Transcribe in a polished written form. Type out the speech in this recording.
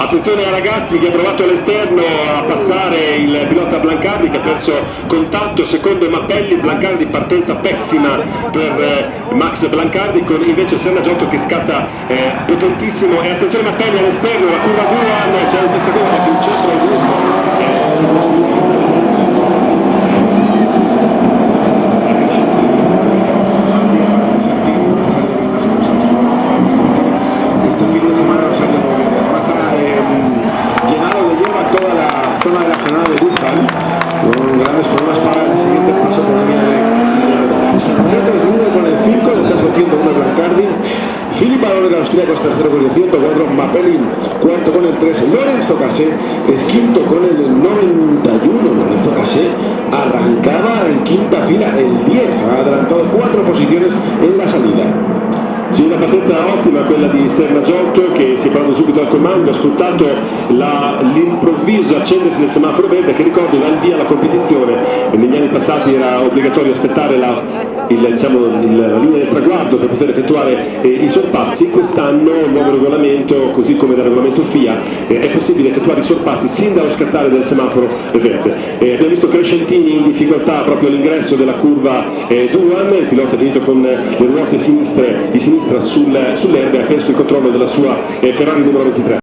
Attenzione ai ragazzi, che ha provato all'esterno a passare il pilota Blancardi, che ha perso contatto, secondo Mappelli. Blancardi, partenza pessima per Max Blancardi, con invece Serna Giotto che scatta potentissimo. E attenzione Mappelli all'esterno, la curva 2, c'è un testatore che in centro al gruppo. Con grandes problemas para el siguiente paso por la vía de Sarmiento, es líder con el 5, en el caso 101 Blancardi. Philipp Alonso, el austríaco, es tercero con el 104, Mappelli cuarto con el 3, Lorenzo Cassé es quinto con el 91. Lorenzo Cassé arrancaba en quinta fila el 10, ha adelantado 4 posiciones en la salida. Sì, una partenza ottima quella di Serna Giotto, che si è parlato subito al comando, ha sfruttato l'improvviso accendersi del semaforo verde, che ricordo dà il via alla competizione. Negli anni passati era obbligatorio aspettare la linea del traguardo per poter effettuare i sorpassi. Quest'anno il nuovo regolamento, così come dal regolamento FIA, è possibile effettuare i sorpassi sin dallo scattare del semaforo verde. Abbiamo visto Crescentini in difficoltà proprio all'ingresso della curva Duan, il pilota è finito con le ruote di sinistra sull'erba e ha perso il controllo della sua Ferrari numero 23.